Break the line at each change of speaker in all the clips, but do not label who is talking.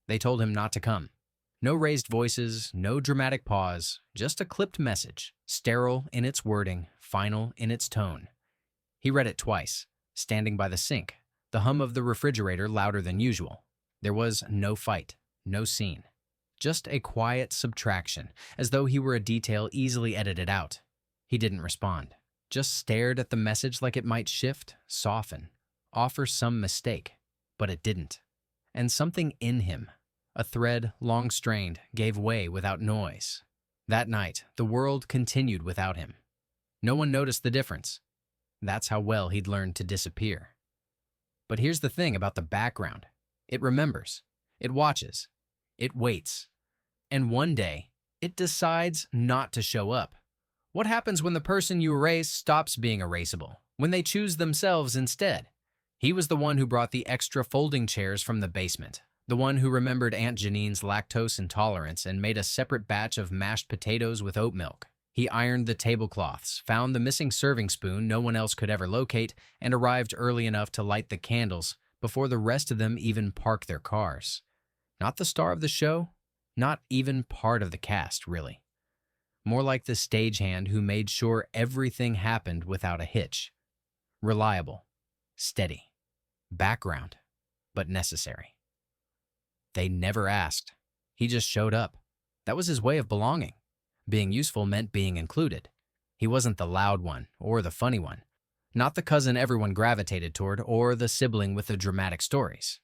They told him not to come. No raised voices, no dramatic pause, just a clipped message, sterile in its wording, final in its tone. He read it twice, standing by the sink, the hum of the refrigerator louder than usual. There was no fight, no scene. Just a quiet subtraction, as though he were a detail easily edited out. He didn't respond, just stared at the message like it might shift, soften, offer some mistake. But it didn't. And something in him, a thread long strained, gave way without noise. That night, the world continued without him. No one noticed the difference. That's how well he'd learned to disappear. But here's the thing about the background. It remembers. It watches. It waits. And one day, it decides not to show up. What happens when the person you erase stops being erasable? When they choose themselves instead? He was the one who brought the extra folding chairs from the basement. The one who remembered Aunt Janine's lactose intolerance and made a separate batch of mashed potatoes with oat milk. He ironed the tablecloths, found the missing serving spoon no one else could ever locate, and arrived early enough to light the candles before the rest of them even parked their cars. Not the star of the show, not even part of the cast, really. More like the stagehand who made sure everything happened without a hitch. Reliable, steady, background, but necessary. They never asked. He just showed up. That was his way of belonging. Being useful meant being included. He wasn't the loud one or the funny one, not the cousin everyone gravitated toward or the sibling with the dramatic stories.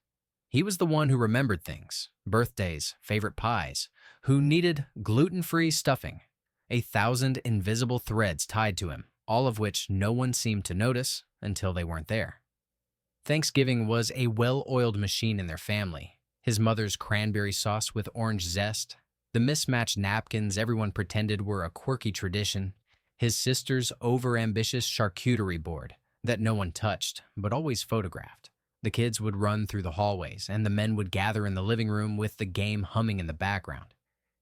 He was the one who remembered things, birthdays, favorite pies, who needed gluten-free stuffing, 1,000 invisible threads tied to him, all of which no one seemed to notice until they weren't there. Thanksgiving was a well-oiled machine in their family. His mother's cranberry sauce with orange zest, the mismatched napkins everyone pretended were a quirky tradition, his sister's over-ambitious charcuterie board that no one touched but always photographed. The kids would run through the hallways, and the men would gather in the living room with the game humming in the background.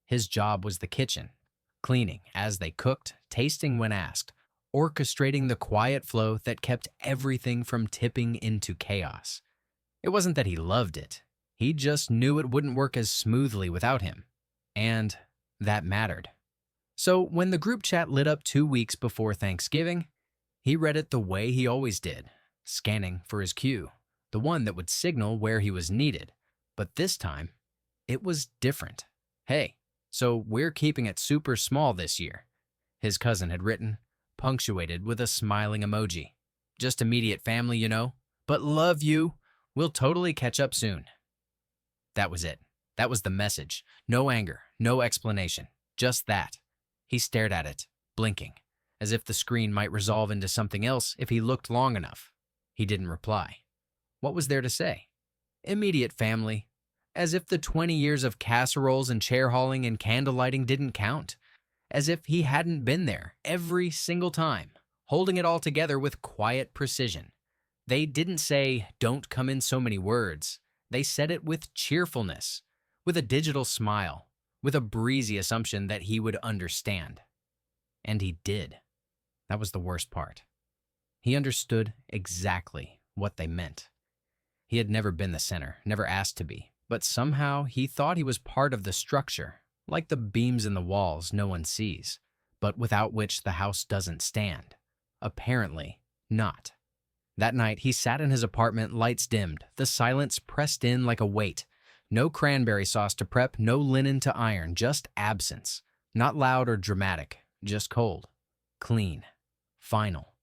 His job was the kitchen, cleaning as they cooked, tasting when asked, orchestrating the quiet flow that kept everything from tipping into chaos. It wasn't that he loved it. He just knew it wouldn't work as smoothly without him. And that mattered. So when the group chat lit up 2 weeks before Thanksgiving, he read it the way he always did, scanning for his cue, the one that would signal where he was needed. But this time, it was different. Hey, so we're keeping it super small this year, his cousin had written, punctuated with a smiling emoji. Just immediate family, you know, but love you. We'll totally catch up soon. That was it. That was the message. No anger, no explanation, just that. He stared at it, blinking, as if the screen might resolve into something else if he looked long enough. He didn't reply. What was there to say? Immediate family. As if the 20 years of casseroles and chair hauling and candle lighting didn't count. As if he hadn't been there every single time, holding it all together with quiet precision. They didn't say, don't come in so many words. They said it with cheerfulness, with a digital smile, with a breezy assumption that he would understand. And he did. That was the worst part. He understood exactly what they meant. He had never been the center, never asked to be, but somehow he thought he was part of the structure, like the beams in the walls no one sees, but without which the house doesn't stand. Apparently not. That night, he sat in his apartment, lights dimmed, the silence pressed in like a weight. No cranberry sauce to prep, no linen to iron, just absence. Not loud or dramatic, just cold, clean, final.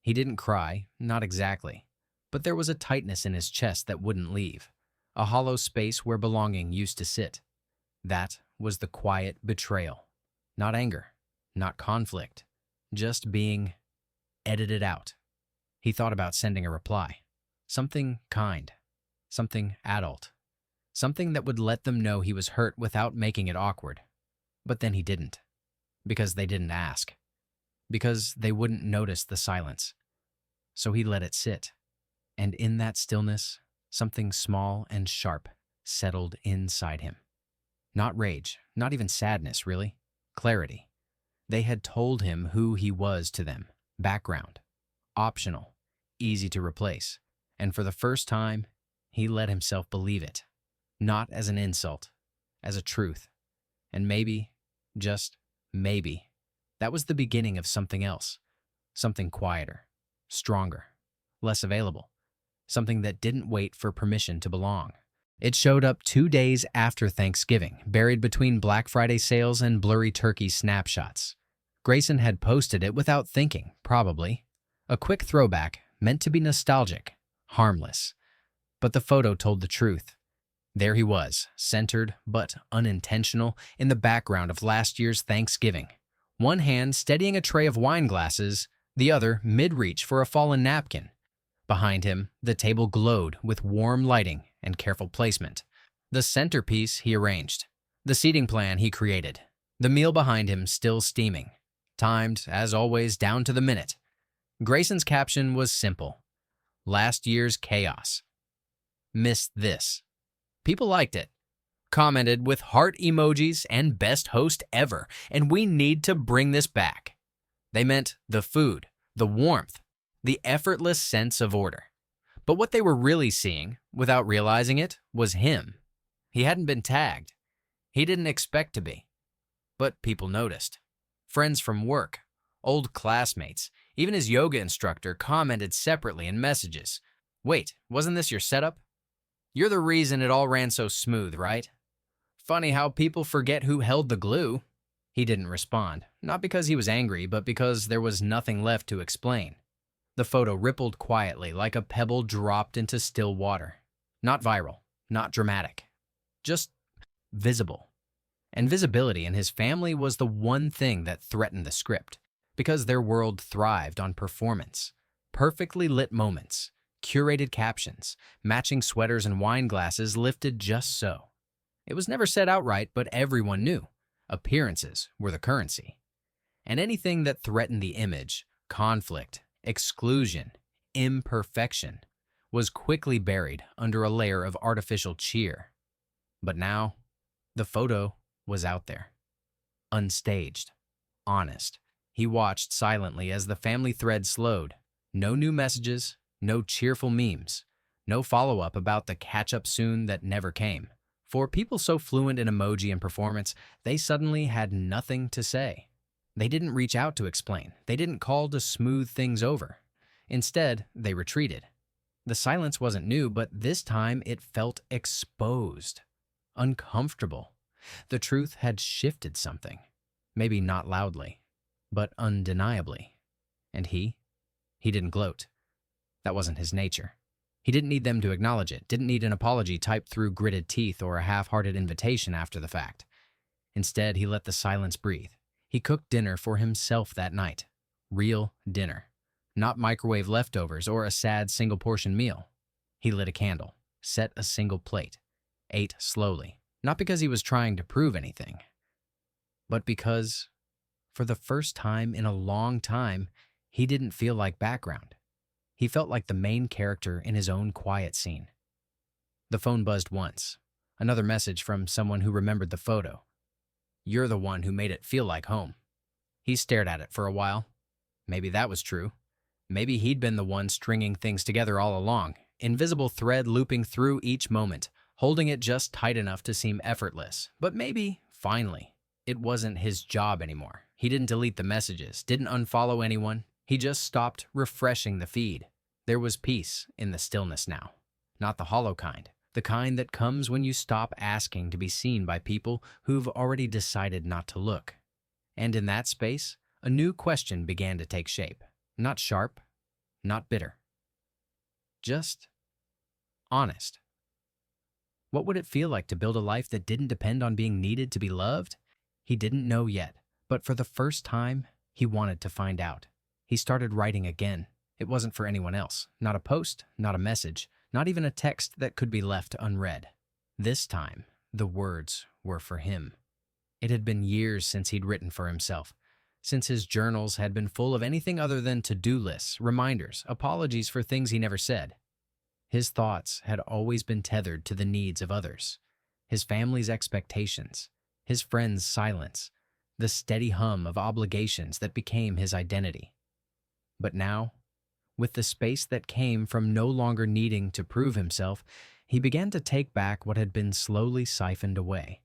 He didn't cry, not exactly, but there was a tightness in his chest that wouldn't leave, a hollow space where belonging used to sit. That was the quiet betrayal. Not anger, not conflict, just being edited out. He thought about sending a reply. Something kind, something adult, something that would let them know he was hurt without making it awkward. But then he didn't, because they didn't ask, because they wouldn't notice the silence. So he let it sit, and in that stillness, something small and sharp settled inside him. Not rage, not even sadness, really. Clarity. They had told him who he was to them. Background. Optional. Easy to replace. And for the first time, he let himself believe it. not as an insult, as a truth. And maybe, just maybe, that was the beginning of something else, something quieter, stronger, less available, something that didn't wait for permission to belong. It showed up 2 days after Thanksgiving, buried between Black Friday sales and blurry turkey snapshots. Grayson had posted it without thinking, probably. A quick throwback, meant to be nostalgic, harmless. But the photo told the truth. There he was, centered but unintentional, in the background of last year's Thanksgiving. One hand steadying a tray of wine glasses, the other mid-reach for a fallen napkin. Behind him, the table glowed with warm lighting and careful placement. The centerpiece he arranged. The seating plan he created. The meal behind him still steaming. Timed, as always, down to the minute. Grayson's caption was simple. Last year's chaos. Missed this. People liked it. Commented with heart emojis and best host ever, and we need to bring this back. They meant the food, the warmth, the effortless sense of order. But what they were really seeing, without realizing it, was him. He hadn't been tagged. He didn't expect to be. But people noticed. Friends from work, old classmates, even his yoga instructor commented separately in messages. Wait, wasn't this your setup? You're the reason it all ran so smooth, right? Funny how people forget who held the glue. He didn't respond, not because he was angry, but because there was nothing left to explain. The photo rippled quietly like a pebble dropped into still water. Not viral, not dramatic, just visible. And visibility in his family was the one thing that threatened the script, because their world thrived on performance. Perfectly lit moments, curated captions, matching sweaters and wine glasses lifted just so. It was never said outright, but everyone knew. Appearances were the currency. And anything that threatened the image, conflict, exclusion, imperfection, was quickly buried under a layer of artificial cheer. But now, the photo was out there. Unstaged. Honest. He watched silently as the family thread slowed. No new messages, no cheerful memes, no follow-up about the catch-up soon that never came. For people so fluent in emoji and performance, they suddenly had nothing to say. They didn't reach out to explain. They didn't call to smooth things over. Instead, they retreated. The silence wasn't new, but this time it felt exposed, uncomfortable. The truth had shifted something. Maybe not loudly, but undeniably. And he didn't gloat. That wasn't his nature. He didn't need them to acknowledge it, didn't need an apology typed through gritted teeth or a half-hearted invitation after the fact. Instead, he let the silence breathe. He cooked dinner for himself that night. Real dinner. Not microwave leftovers or a sad single-portion meal. He lit a candle, set a single plate, ate slowly. Not because he was trying to prove anything, but because, for the first time in a long time, he didn't feel like background. He felt like the main character in his own quiet scene. The phone buzzed once. Another message from someone who remembered the photo. You're the one who made it feel like home. He stared at it for a while. Maybe that was true. Maybe he'd been the one stringing things together all along, invisible thread looping through each moment, holding it just tight enough to seem effortless. But maybe, finally, it wasn't his job anymore. He didn't delete the messages, didn't unfollow anyone. He just stopped refreshing the feed. There was peace in the stillness now. Not the hollow kind. The kind that comes when you stop asking to be seen by people who've already decided not to look. And in that space, a new question began to take shape. Not sharp, not bitter. Just honest. What would it feel like to build a life that didn't depend on being needed to be loved? He didn't know yet, but for the first time, he wanted to find out. He started writing again. It wasn't for anyone else. Not a post, not a message, not even a text that could be left unread. This time, the words were for him. It had been years since he'd written for himself, since his journals had been full of anything other than to-do lists, reminders, apologies for things he never said. His thoughts had always been tethered to the needs of others, his family's expectations, his friends' silence, the steady hum of obligations that became his identity. But now, with the space that came from no longer needing to prove himself, he began to take back what had been slowly siphoned away.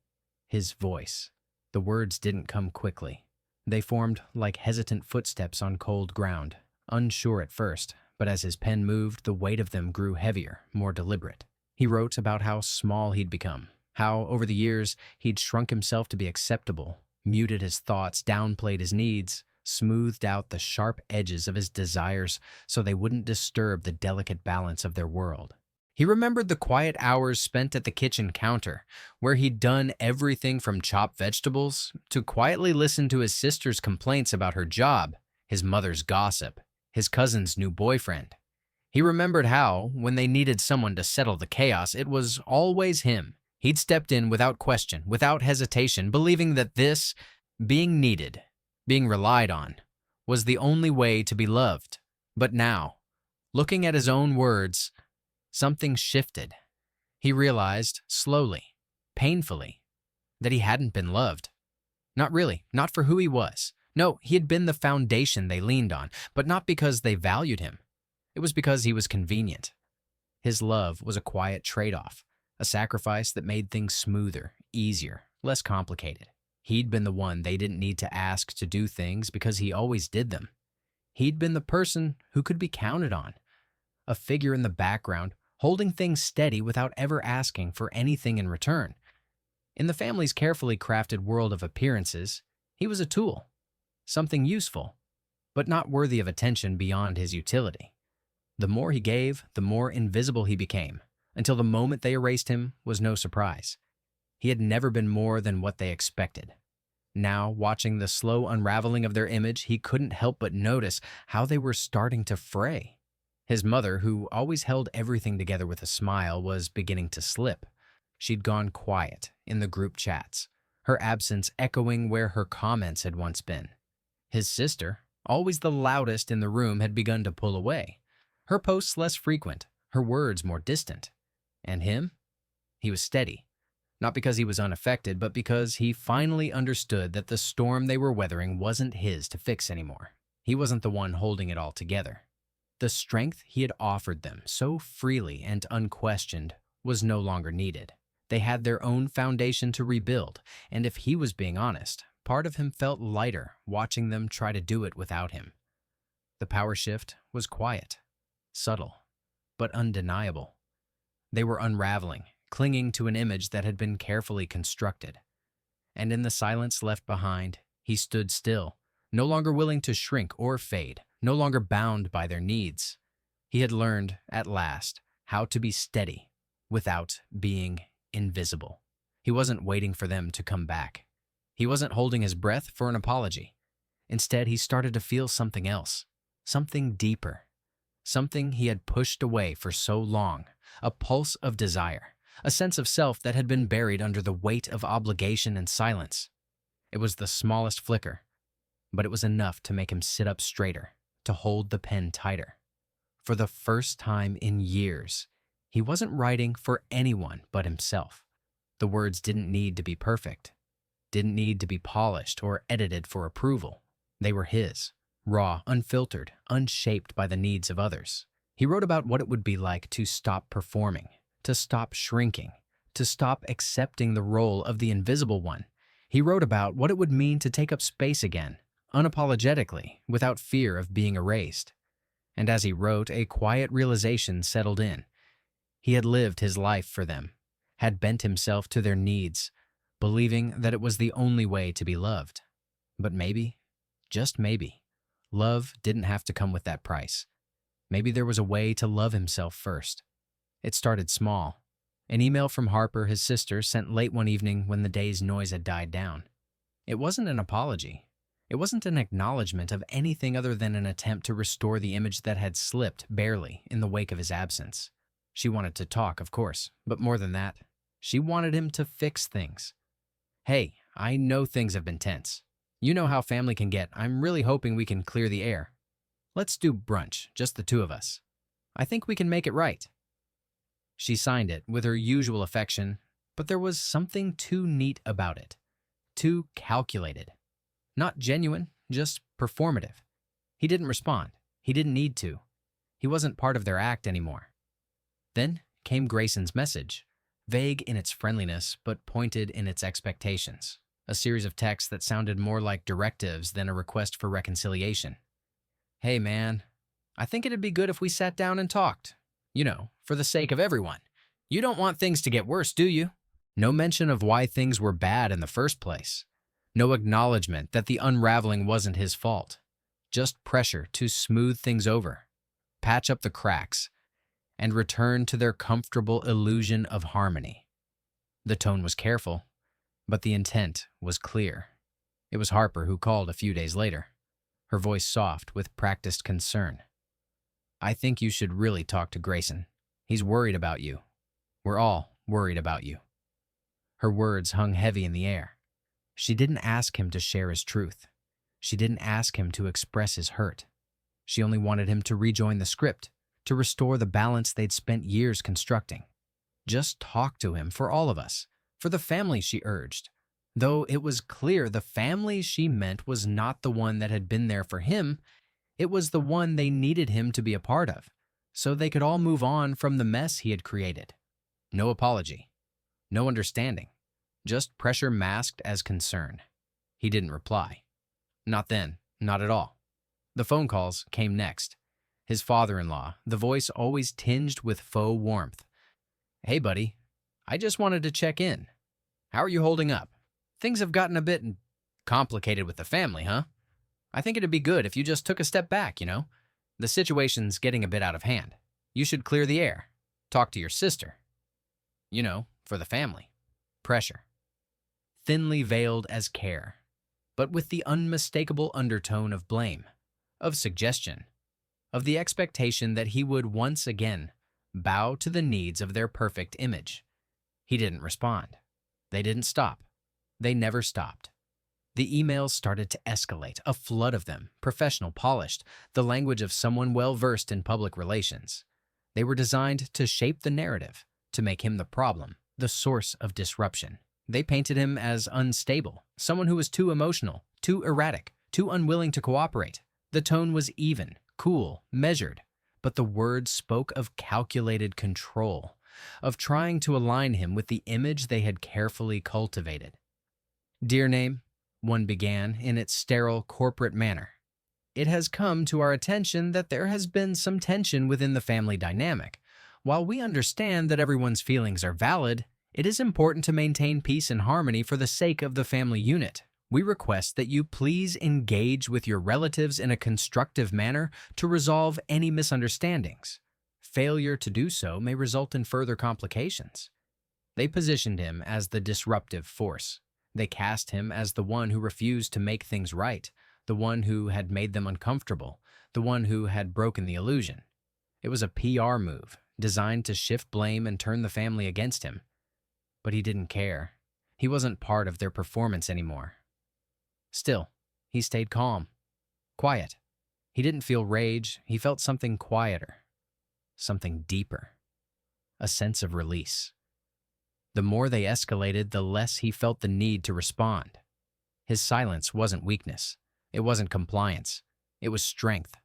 His voice. The words didn't come quickly. They formed like hesitant footsteps on cold ground, unsure at first, but as his pen moved, the weight of them grew heavier, more deliberate. He wrote about how small he'd become, how, over the years, he'd shrunk himself to be acceptable, muted his thoughts, downplayed his needs, smoothed out the sharp edges of his desires so they wouldn't disturb the delicate balance of their world. He remembered the quiet hours spent at the kitchen counter, where he'd done everything from chop vegetables to quietly listen to his sister's complaints about her job, his mother's gossip, his cousin's new boyfriend. He remembered how, when they needed someone to settle the chaos, it was always him. He'd stepped in without question, without hesitation, believing that this, being needed, being relied on, was the only way to be loved. But now, looking at his own words, something shifted. He realized, slowly, painfully, that he hadn't been loved. Not really, not for who he was. No, he had been the foundation they leaned on, but not because they valued him. It was because he was convenient. His love was a quiet trade-off, a sacrifice that made things smoother, easier, less complicated. He'd been the one they didn't need to ask to do things because he always did them. He'd been the person who could be counted on, a figure in the background, holding things steady without ever asking for anything in return. In the family's carefully crafted world of appearances, he was a tool, something useful, but not worthy of attention beyond his utility. The more he gave, the more invisible he became, until the moment they erased him was no surprise. He had never been more than what they expected. Now, watching the slow unraveling of their image, he couldn't help but notice how they were starting to fray. His mother, who always held everything together with a smile, was beginning to slip. She'd gone quiet in the group chats, her absence echoing where her comments had once been. His sister, always the loudest in the room, had begun to pull away, her posts less frequent, her words more distant. And him? He was steady, not because he was unaffected, but because he finally understood that the storm they were weathering wasn't his to fix anymore. He wasn't the one holding it all together. The strength he had offered them so freely and unquestioned was no longer needed. They had their own foundation to rebuild, and if he was being honest, part of him felt lighter watching them try to do it without him. The power shift was quiet, subtle, but undeniable. They were unraveling, clinging to an image that had been carefully constructed. And in the silence left behind, he stood still, no longer willing to shrink or fade, no longer bound by their needs. He had learned, at last, how to be steady without being invisible. He wasn't waiting for them to come back. He wasn't holding his breath for an apology. Instead, he started to feel something else, something deeper, something he had pushed away for so long, a pulse of desire, a sense of self that had been buried under the weight of obligation and silence. It was the smallest flicker, but it was enough to make him sit up straighter, to hold the pen tighter. For the first time in years, he wasn't writing for anyone but himself. The words didn't need to be perfect, didn't need to be polished or edited for approval. They were his, raw, unfiltered, unshaped by the needs of others. He wrote about what it would be like to stop performing, to stop shrinking, to stop accepting the role of the invisible one. He wrote about what it would mean to take up space again, unapologetically, without fear of being erased. And as he wrote, a quiet realization settled in. He had lived his life for them, had bent himself to their needs, believing that it was the only way to be loved. But maybe, just maybe, love didn't have to come with that price. Maybe there was a way to love himself first. It started small. An email from Harper, his sister, sent late one evening when the day's noise had died down. It wasn't an apology. It wasn't an acknowledgement of anything other than an attempt to restore the image that had slipped, barely, in the wake of his absence. She wanted to talk, of course, but more than that, she wanted him to fix things. Hey, I know things have been tense. You know how family can get. I'm really hoping we can clear the air. Let's do brunch, just the two of us. I think we can make it right. She signed it with her usual affection, but there was something too neat about it, too calculated. Not genuine, just performative. He didn't respond. He didn't need to. He wasn't part of their act anymore. Then came Grayson's message, vague in its friendliness but pointed in its expectations. A series of texts that sounded more like directives than a request for reconciliation. Hey man, I think it'd be good if we sat down and talked. For the sake of everyone. You don't want things to get worse, do you? No mention of why things were bad in the first place. No acknowledgement that the unraveling wasn't his fault. Just pressure to smooth things over, patch up the cracks, and return to their comfortable illusion of harmony. The tone was careful, but the intent was clear. It was Harper who called a few days later, her voice soft with practiced concern. I think you should really talk to Grayson. He's worried about you. We're all worried about you. Her words hung heavy in the air. She didn't ask him to share his truth. She didn't ask him to express his hurt. She only wanted him to rejoin the script, to restore the balance they'd spent years constructing. Just talk to him for all of us, for the family, she urged. Though it was clear the family she meant was not the one that had been there for him, it was the one they needed him to be a part of, so they could all move on from the mess he had created. No apology, no understanding, just pressure masked as concern. He didn't reply. Not then, not at all. The phone calls came next. His father-in-law, the voice always tinged with faux warmth. Hey buddy, I just wanted to check in. How are you holding up? Things have gotten a bit complicated with the family, huh? I think it'd be good if you just took a step back, The situation's getting a bit out of hand. You should clear the air. Talk to your sister. For the family. Pressure. Thinly veiled as care, but with the unmistakable undertone of blame, of suggestion, of the expectation that he would once again bow to the needs of their perfect image. He didn't respond. They didn't stop. They never stopped. The emails started to escalate, a flood of them, professional, polished, the language of someone well-versed in public relations. They were designed to shape the narrative, to make him the problem, the source of disruption. They painted him as unstable, someone who was too emotional, too erratic, too unwilling to cooperate. The tone was even, cool, measured, but the words spoke of calculated control, of trying to align him with the image they had carefully cultivated. Dear Name, one began in its sterile corporate manner. It has come to our attention that there has been some tension within the family dynamic. While we understand that everyone's feelings are valid, it is important to maintain peace and harmony for the sake of the family unit. We request that you please engage with your relatives in a constructive manner to resolve any misunderstandings. Failure to do so may result in further complications. They positioned him as the disruptive force. They cast him as the one who refused to make things right, the one who had made them uncomfortable, the one who had broken the illusion. It was a PR move, designed to shift blame and turn the family against him. But he didn't care. He wasn't part of their performance anymore. Still, he stayed calm, quiet. He didn't feel rage, he felt something quieter, something deeper, a sense of release. The more they escalated, the less he felt the need to respond. His silence wasn't weakness. It wasn't compliance. It was strength.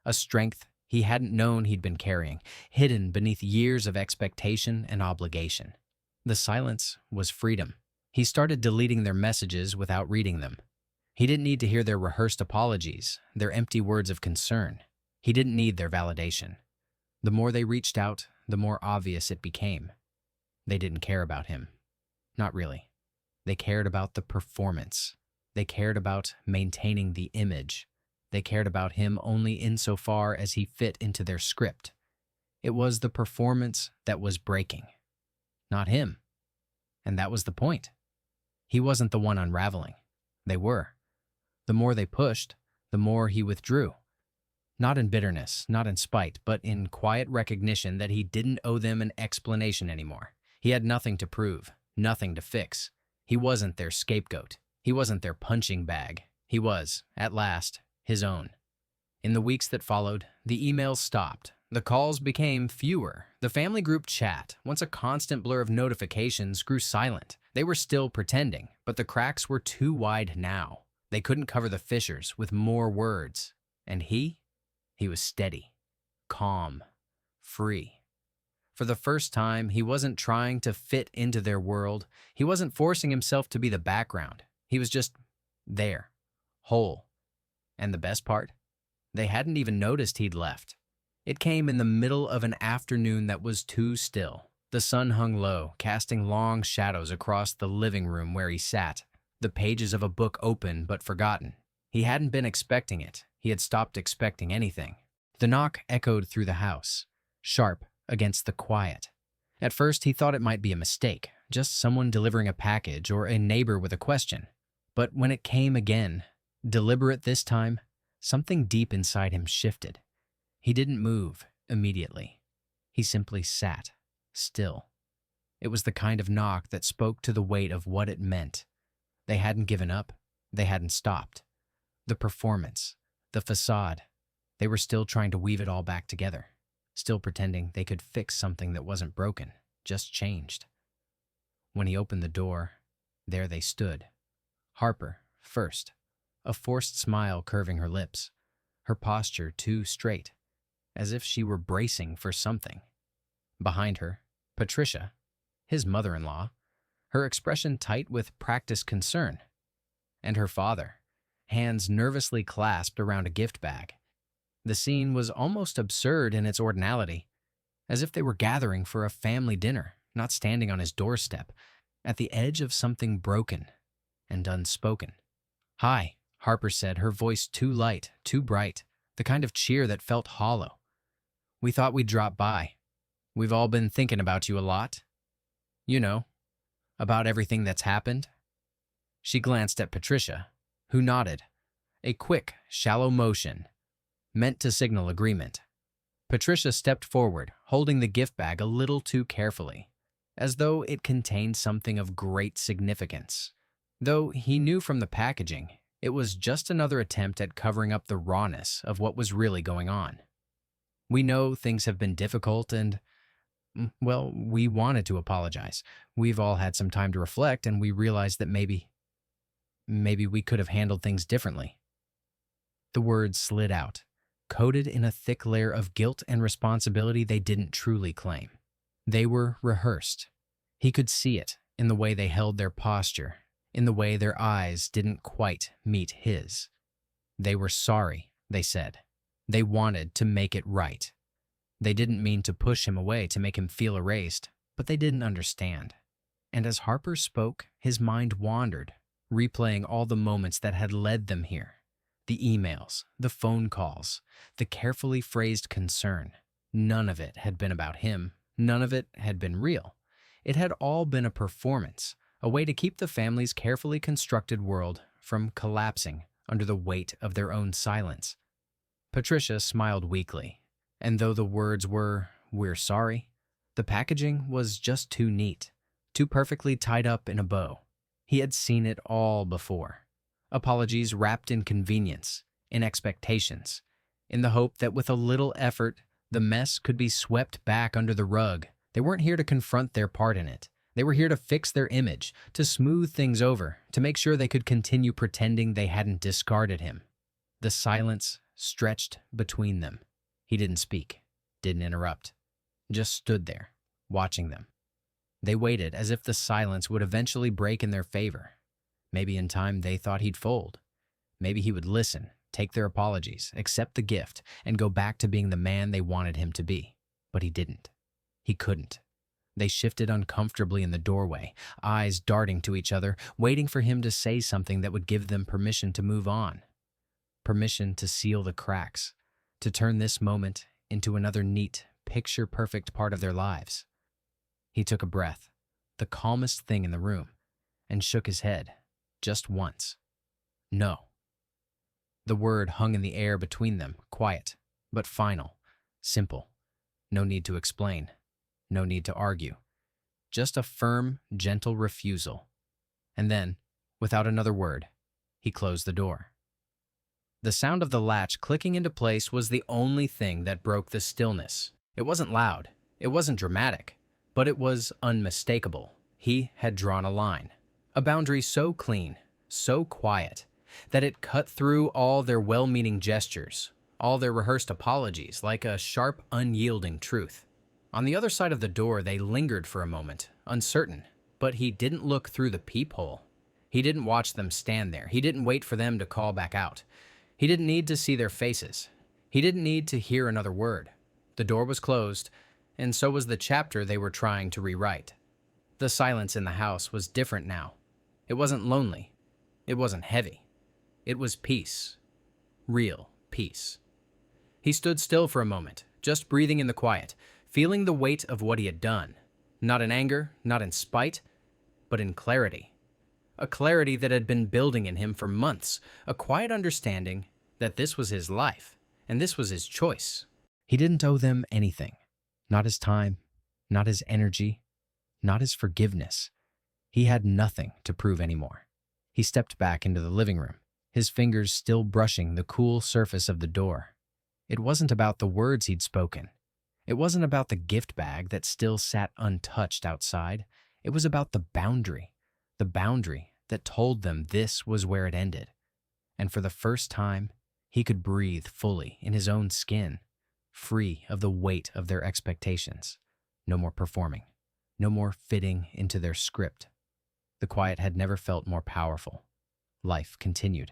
A strength he hadn't known he'd been carrying, hidden beneath years of expectation and obligation. The silence was freedom. He started deleting their messages without reading them. He didn't need to hear their rehearsed apologies, their empty words of concern. He didn't need their validation. The more they reached out, the more obvious it became. They didn't care about him. Not really. They cared about the performance. They cared about maintaining the image. They cared about him only insofar as he fit into their script. It was the performance that was breaking, not him. And that was the point. He wasn't the one unraveling. They were. The more they pushed, the more he withdrew. Not in bitterness, not in spite, but in quiet recognition that he didn't owe them an explanation anymore. He had nothing to prove, nothing to fix. He wasn't their scapegoat. He wasn't their punching bag. He was, at last, his own. In the weeks that followed, the emails stopped. The calls became fewer. The family group chat, once a constant blur of notifications, grew silent. They were still pretending, but the cracks were too wide now. They couldn't cover the fissures with more words. And he was steady, calm, free. For For the first time, he wasn't trying to fit into their world. He wasn't forcing himself to be the background. He was just there, whole. And the best part? They hadn't even noticed he'd left. It came in the middle of an afternoon that was too still. The sun hung low, casting long shadows across the living room where he sat, the pages of a book open but forgotten. He hadn't been expecting it. He had stopped expecting anything. The knock echoed through the house, sharp against the quiet. At first, he thought it might be a mistake, just someone delivering a package or a neighbor with a question. But when it came again, deliberate this time, something deep inside him shifted. He didn't move immediately. He simply sat, still. It was the kind of knock that spoke to the weight of what it meant. They hadn't given up. They hadn't stopped. The performance, the facade, they were still trying to weave it all back together, still pretending they could fix something that wasn't broken, just changed. When he opened the door, there they stood. Harper, first, a forced smile curving her lips, her posture too straight, as if she were bracing for something. Behind her, Patricia, his mother-in-law, her expression tight with practiced concern. And her father, hands nervously clasped around a gift bag. The scene was almost absurd in its ordinality, as if they were gathering for a family dinner, not standing on his doorstep, at the edge of something broken and unspoken. "Hi," Harper said, her voice too light, too bright, the kind of cheer that felt hollow. "We thought we'd drop by. We've all been thinking about you a lot. You know, about everything that's happened." She glanced at Patricia, who nodded, a quick, shallow motion, meant to signal agreement. Patricia stepped forward, holding the gift bag a little too carefully, as though it contained something of great significance. Though he knew from the packaging, it was just another attempt at covering up the rawness of what was really going on. "We know things have been difficult and, well, we wanted to apologize. We've all had some time to reflect and we realized that maybe we could have handled things differently." The words slid out, coated in a thick layer of guilt and responsibility they didn't truly claim. They were rehearsed. He could see it in the way they held their posture, in the way their eyes didn't quite meet his. They were sorry, they said. They wanted to make it right. They didn't mean to push him away to make him feel erased, but they didn't understand. And as Harper spoke, his mind wandered, replaying all the moments that had led them here. The emails, the phone calls, the carefully phrased concern. None of it had been about him. None of it had been real. It had all been a performance, a way to keep the family's carefully constructed world from collapsing under the weight of their own silence. Patricia smiled weakly, and though the words were, "We're sorry," the packaging was just too neat, too perfectly tied up in a bow. He had seen it all before. Apologies wrapped in convenience, in expectations, in the hope that with a little effort, the mess could be swept back under the rug. They weren't here to confront their part in it. They were here to fix their image, to smooth things over, to make sure they could continue pretending they hadn't discarded him. The silence stretched between them. He didn't speak, didn't interrupt, just stood there, watching them. They waited as if the silence would eventually break in their favor. Maybe in time they thought he'd fold. Maybe he would listen, take their apologies, accept the gift, and go back to being the man they wanted him to be. But he didn't. He couldn't. They shifted uncomfortably in the doorway, eyes darting to each other, waiting for him to say something that would give them permission to move on. Permission to seal the cracks, to turn this moment into another neat, picture-perfect part of their lives. He took a breath, the calmest thing in the room, and shook his head, just once. No. The word hung in the air between them, quiet, but final, simple. No need to explain. No need to argue. Just a firm, gentle refusal. And then, without another word, he closed the door. The sound of the latch clicking into place was the only thing that broke the stillness. It wasn't loud. It wasn't dramatic. But it was unmistakable. He had drawn a line. A boundary so clean, so quiet, that it cut through all their well-meaning gestures, all their rehearsed apologies like a sharp, unyielding truth. On the other side of the door, they lingered for a moment, uncertain, but he didn't look through the peephole. He didn't watch them stand there. He didn't wait for them to call back out. He didn't need to see their faces. He didn't need to hear another word. The door was closed, and so was the chapter they were trying to rewrite. The silence in the house was different now. It wasn't lonely. It wasn't heavy. It was peace. Real peace. He stood still for a moment, just breathing in the quiet, feeling the weight of what he had done. Not in anger, not in spite, but in clarity. A clarity that had been building in him for months, a quiet understanding that this was his life, and this was his choice. He didn't owe them anything. Not his time, not his energy, not his forgiveness. He had nothing to prove anymore. He stepped back into the living room, his fingers still brushing the cool surface of the door. It wasn't about the words he'd spoken. It wasn't about the gift bag that still sat untouched outside. It was about the boundary that told them this was where it ended. And for the first time, he could breathe fully in his own skin, free of the weight of their expectations. No more performing, no more fitting into their script. The quiet had never felt more powerful. Life continued,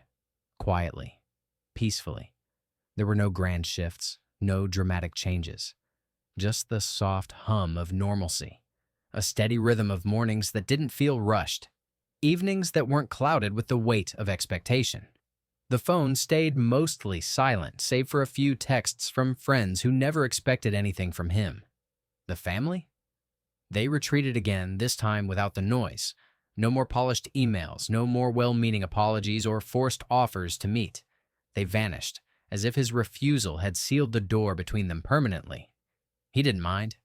quietly, peacefully. There were no grand shifts, no dramatic changes, just the soft hum of normalcy, a steady rhythm of mornings that didn't feel rushed, evenings that weren't clouded with the weight of expectation. The phone stayed mostly silent, save for a few texts from friends who never expected anything from him. The family? They retreated again, this time without the noise. No more polished emails, no more well-meaning apologies or forced offers to meet. They vanished, as if his refusal had sealed the door between them permanently. He didn't mind.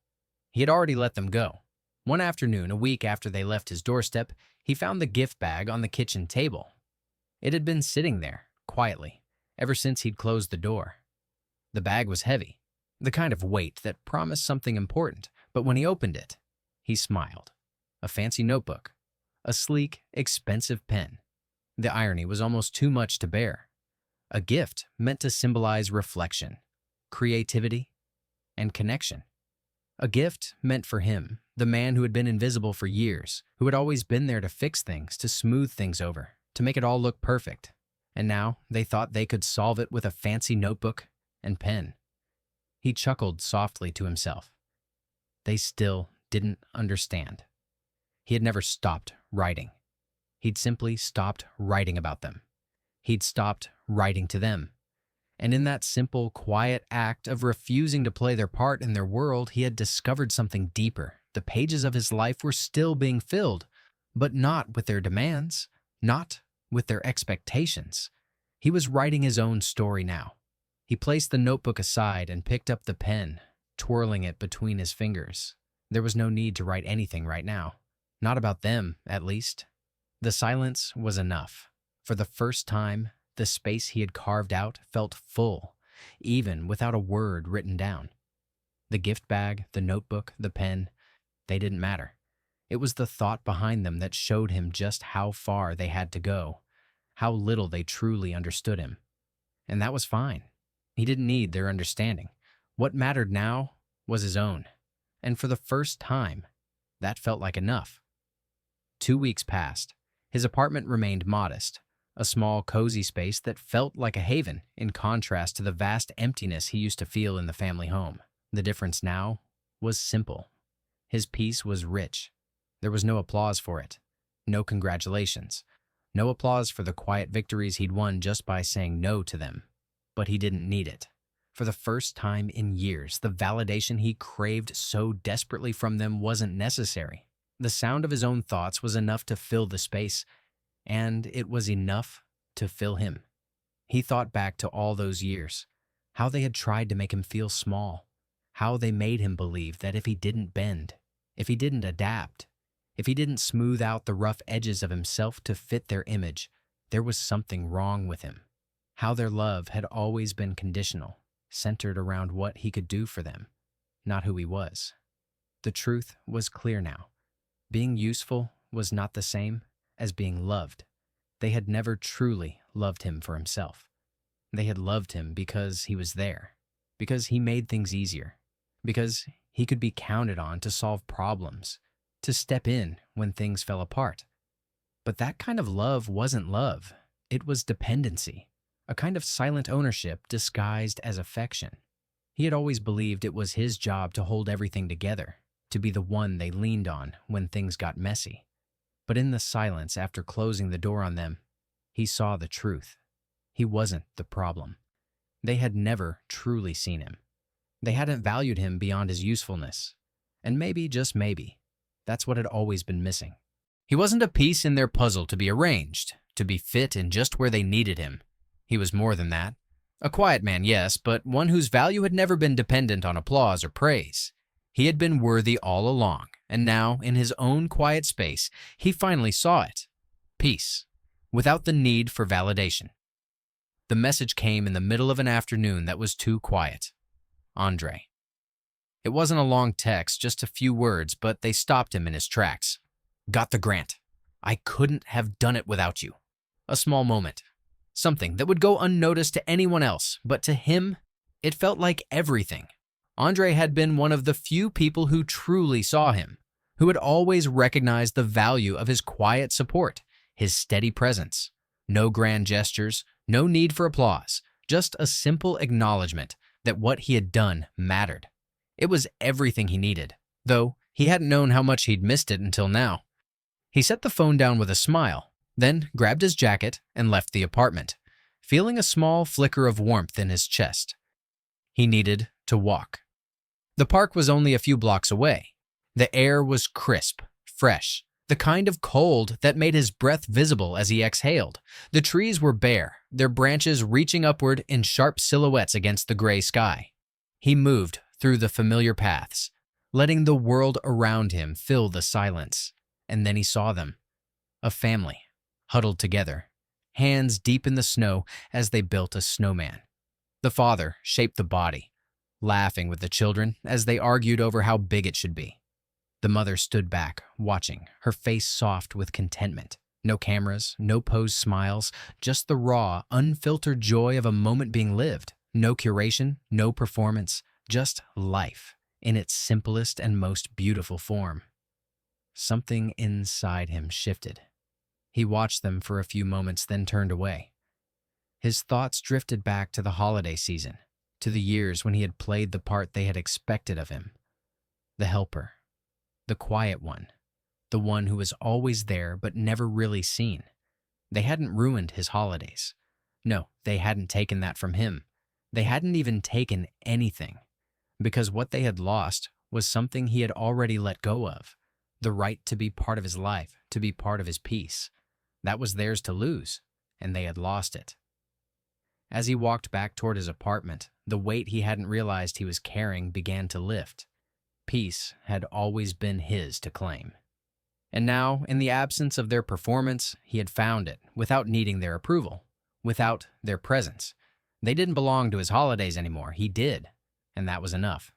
He had already let them go. One afternoon, a week after they left his doorstep, he found the gift bag on the kitchen table. It had been sitting there, quietly, ever since he'd closed the door. The bag was heavy, the kind of weight that promised something important, but when he opened it, he smiled. A fancy notebook. A sleek, expensive pen. The irony was almost too much to bear. A gift meant to symbolize reflection, creativity, and connection. A gift meant for him, the man who had been invisible for years, who had always been there to fix things, to smooth things over, to make it all look perfect. And now they thought they could solve it with a fancy notebook and pen. He chuckled softly to himself. They still didn't understand. He had never stopped writing. He'd simply stopped writing about them. He'd stopped writing to them. And in that simple, quiet act of refusing to play their part in their world, he had discovered something deeper. The pages of his life were still being filled, but not with their demands, not with their expectations. He was writing his own story now. He placed the notebook aside and picked up the pen, twirling it between his fingers. There was no need to write anything right now. Not about them, at least. The silence was enough. For the first time, the space he had carved out felt full, even without a word written down. The gift bag, the notebook, the pen, they didn't matter. It was the thought behind them that showed him just how far they had to go, how little they truly understood him. And that was fine. He didn't need their understanding. What mattered now was his own. And for the first time, that felt like enough. 2 weeks passed. His apartment remained modest, a small, cozy space that felt like a haven in contrast to the vast emptiness he used to feel in the family home. The difference now was simple. His peace was rich. There was no applause for it, no congratulations, no applause for the quiet victories he'd won just by saying no to them. But he didn't need it. For the first time in years, the validation he craved so desperately from them wasn't necessary. The sound of his own thoughts was enough to fill the space, and it was enough to fill him. He thought back to all those years, how they had tried to make him feel small, how they made him believe that if he didn't bend, if he didn't adapt, if he didn't smooth out the rough edges of himself to fit their image, there was something wrong with him. How their love had always been conditional, centered around what he could do for them, not who he was. The truth was clear now. Being useful was not the same as being loved. They had never truly loved him for himself. They had loved him because he was there, because he made things easier, because He could be counted on to solve problems, to step in when things fell apart. But that kind of love wasn't love. It was dependency, a kind of silent ownership disguised as affection. He had always believed it was his job to hold everything together, to be the one they leaned on when things got messy. But in the silence after closing the door on them, he saw the truth. He wasn't the problem. They had never truly seen him. They hadn't valued him beyond his usefulness. And maybe, just maybe, that's what had always been missing. He wasn't a piece in their puzzle to be arranged, to be fit in just where they needed him. He was more than that. A quiet man, yes, but one whose value had never been dependent on applause or praise. He had been worthy all along, and now, in his own quiet space, he finally saw it. Peace, without the need for validation. The message came in the middle of an afternoon that was too quiet. Andre. It wasn't a long text, just a few words, but they stopped him in his tracks. Got the grant. I couldn't have done it without you. A small moment. Something that would go unnoticed to anyone else, but to him, it felt like everything. Andre had been one of the few people who truly saw him, who had always recognized the value of his quiet support, his steady presence. No grand gestures, no need for applause, just a simple acknowledgement that what he had done mattered. It was everything he needed, though he hadn't known how much he'd missed it until now. He set the phone down with a smile, then grabbed his jacket and left the apartment, feeling a small flicker of warmth in his chest. He needed to walk. The park was only a few blocks away. The air was crisp, fresh, the kind of cold that made his breath visible as he exhaled. The trees were bare, their branches reaching upward in sharp silhouettes against the gray sky. He moved through the familiar paths, letting the world around him fill the silence. And then he saw them. A family, huddled together, hands deep in the snow as they built a snowman. The father shaped the body, laughing with the children as they argued over how big it should be. The mother stood back, watching, her face soft with contentment. No cameras, no posed smiles, just the raw, unfiltered joy of a moment being lived. No curation, no performance, just life in its simplest and most beautiful form. Something inside him shifted. He watched them for a few moments, then turned away. His thoughts drifted back to the holiday season, to the years when he had played the part they had expected of him. The helper, the quiet one, the one who was always there but never really seen. They hadn't ruined his holidays. No, they hadn't taken that from him. They hadn't even taken anything, because what they had lost was something he had already let go of. The right to be part of his life, to be part of his peace. That was theirs to lose, and they had lost it. As he walked back toward his apartment, the weight he hadn't realized he was carrying began to lift. Peace had always been his to claim. And now, in the absence of their performance, he had found it, without needing their approval, without their presence. They didn't belong to his holidays anymore. He did, and that was enough.